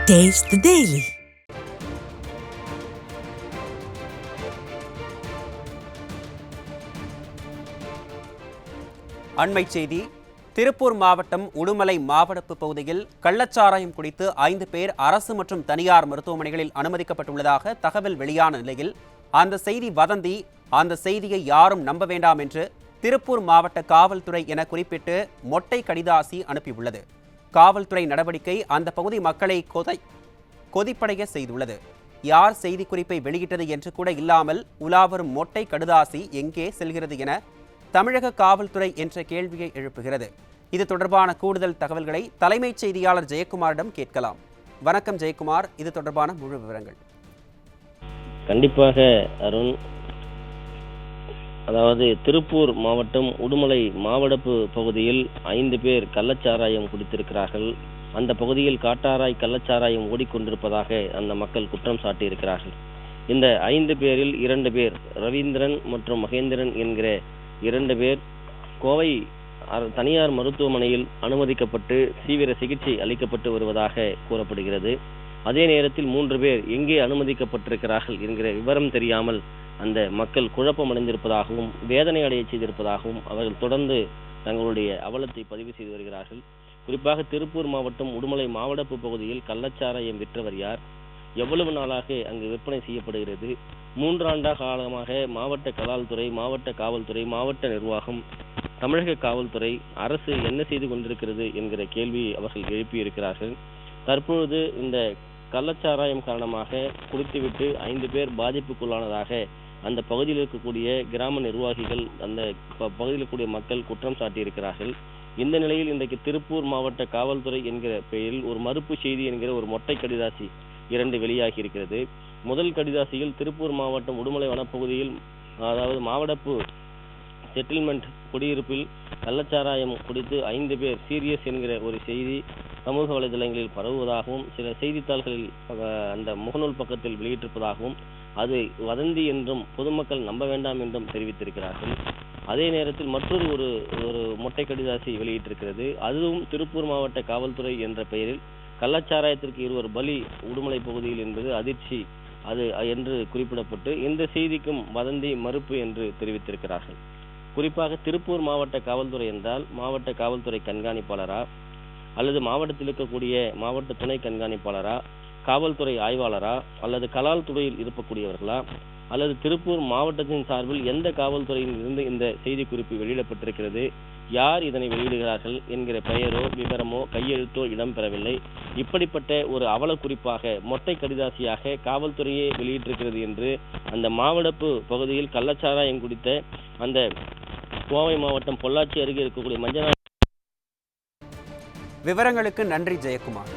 Taste the Daily. அண்மைச் செய்தி. திருப்பூர் மாவட்டம் உடுமலை மாவடப்பு பகுதியில் கள்ளச்சாராயம் குடித்து 5 பேர் அரசு மற்றும் தனியார் மருத்துவமனைகளில் அனுமதிக்கப்பட்டுள்ளதாக தகவல் வெளியான நிலையில் அந்த செய்தி வதந்தி, அந்த செய்தியை யாரும் நம்ப வேண்டாம் என்று திருப்பூர் மாவட்ட காவல்துறை என குறிப்பிட்டு மொட்டை கடிதாசி அனுப்பியுள்ளது. காவல்துறை நடவடிக்கை அந்த பகுதி மக்களை கொதிப்படைய செய்துள்ளது. யார் செய்தி குறிப்பை வெளியிட்டது என்று கூட இல்லாமல் உலாவரும் மொட்டை கடிதாசி எங்கே செல்கிறது என தமிழக காவல்துறை என்ற கேள்வியை எழுப்புகிறது. இது தொடர்பான கூடுதல் தகவல்களை தலைமைச் செய்தியாளர் ஜெயக்குமாரிடம் கேட்கலாம். வணக்கம் ஜெயக்குமார், இது தொடர்பான முழு விவரங்கள். கண்டிப்பாக அருண், அதாவது திருப்பூர் மாவட்டம் உடுமலை மாவடப்பு பகுதியில் 5 பேர் கள்ளச்சாராயம் குடித்திருக்கிறார்கள். அந்த பகுதியில் காட்டாராய் கள்ளச்சாராயம் ஓடிக்கொண்டிருப்பதாக அந்த மக்கள் குற்றம் சாட்டியிருக்கிறார்கள். இந்த 5 பேரில் 2 பேர் ரவீந்திரன் மற்றும் மகேந்திரன் என்கிற 2 பேர் கோவை தனியார் மருத்துவமனையில் அனுமதிக்கப்பட்டு தீவிர சிகிச்சை அளிக்கப்பட்டு வருவதாக கூறப்படுகிறது. அதே நேரத்தில் 3 பேர் எங்கே அனுமதிக்கப்பட்டிருக்கிறார்கள் என்கிற விவரம் தெரியாமல் அந்த மக்கள் குழப்பமடைந்திருப்பதாகவும் வேதனை அடைய செய்திருப்பதாகவும் அவர்கள் தொடர்ந்து தங்களுடைய அவலத்தை பதிவு செய்து வருகிறார்கள். குறிப்பாக திருப்பூர் மாவட்டம் உடுமலை மாவடப்பு பகுதியில் கள்ளச்சாராயம் விற்றவர் யார், எவ்வளவு நாளாக அங்கு விற்பனை செய்யப்படுகிறது, 3 ஆண்டு காலமாக மாவட்ட கலால்துறை, மாவட்ட காவல்துறை, மாவட்ட நிர்வாகம், தமிழக காவல்துறை, அரசு என்ன செய்து கொண்டிருக்கிறது என்கிற கேள்வியை அவர்கள் எழுப்பியிருக்கிறார்கள். தற்பொழுது இந்த கள்ளச்சாராயம் காரணமாக குடித்துவிட்டு 5 பேர் பாதிப்புக்குள்ளானதாக அந்த பகுதியில் இருக்கக்கூடிய கிராம நிர்வாகிகள், அந்த பகுதியில் இருக்கக்கூடிய மக்கள் குற்றம் சாட்டியிருக்கிறார்கள். இந்த நிலையில் இன்றைக்கு திருப்பூர் மாவட்ட காவல்துறை என்கிற பெயரில் ஒரு மறுப்பு செய்தி என்கிற ஒரு மொட்டை கடிதாசி 2 வெளியாகி இருக்கிறது. முதல் கடிதாசியில் திருப்பூர் மாவட்டம் உடுமலை வனப்பகுதியில், அதாவது மாவடப்பு செட்டில்மெண்ட் குடியிருப்பில் கள்ளச்சாராயம் குடித்து 5 பேர் சீரியஸ் என்கிற ஒரு செய்தி சமூக வலைதளங்களில் பரவுவதாகவும் சில செய்தித்தாள்களில் அந்த முகநூல் பக்கத்தில் வெளியிட்டிருப்பதாகவும் அது வதந்தி என்றும் பொதுமக்கள் நம்ப வேண்டாம் என்றும் தெரிவித்திருக்கிறார்கள். அதே நேரத்தில் மற்றொரு ஒரு மொட்டை கடிதாசி வெளியிட்டிருக்கிறது. அதுவும் திருப்பூர் மாவட்ட காவல்துறை என்ற பெயரில் கள்ளச்சாராயத்திற்கு 2 பலி உடுமலை பகுதியில் என்பது அதிர்ச்சி அது என்று குறிப்பிடப்பட்டு இந்த செய்திக்கும் வதந்தி மறுப்பு என்று தெரிவித்திருக்கிறார்கள். குறிப்பாக திருப்பூர் மாவட்ட காவல்துறை என்றால் மாவட்ட காவல்துறை கண்காணிப்பாளரா அல்லது மாவட்டத்தில் இருக்கக்கூடிய மாவட்ட துணை கண்காணிப்பாளரா, காவல்துறை ஆய்வாளரா, அல்லது கலால் துறையில் இருக்கக்கூடியவர்களா, அல்லது திருப்பூர் மாவட்டத்தின் சார்பில் எந்த காவல்துறையில் இருந்து இந்த செய்தி குறிப்பு வெளியிடப்பட்டிருக்கிறது, யார் இதனை வெளியிடுகிறார்கள் என்கிற பெயரோ விவரமோ கையெழுத்தோ இடம்பெறவில்லை. இப்படிப்பட்ட ஒரு அவல குறிப்பாக மொட்டை கடிதாசியாக காவல்துறையே வெளியிட்டிருக்கிறது என்று அந்த மாவடப்பு பகுதியில் கள்ளச்சாராயம் குடித்த அந்த கோவை மாவட்டம் பொள்ளாச்சி அருகே இருக்கக்கூடிய மஞ்சள். விவரங்களுக்கு நன்றி ஜெயக்குமார்.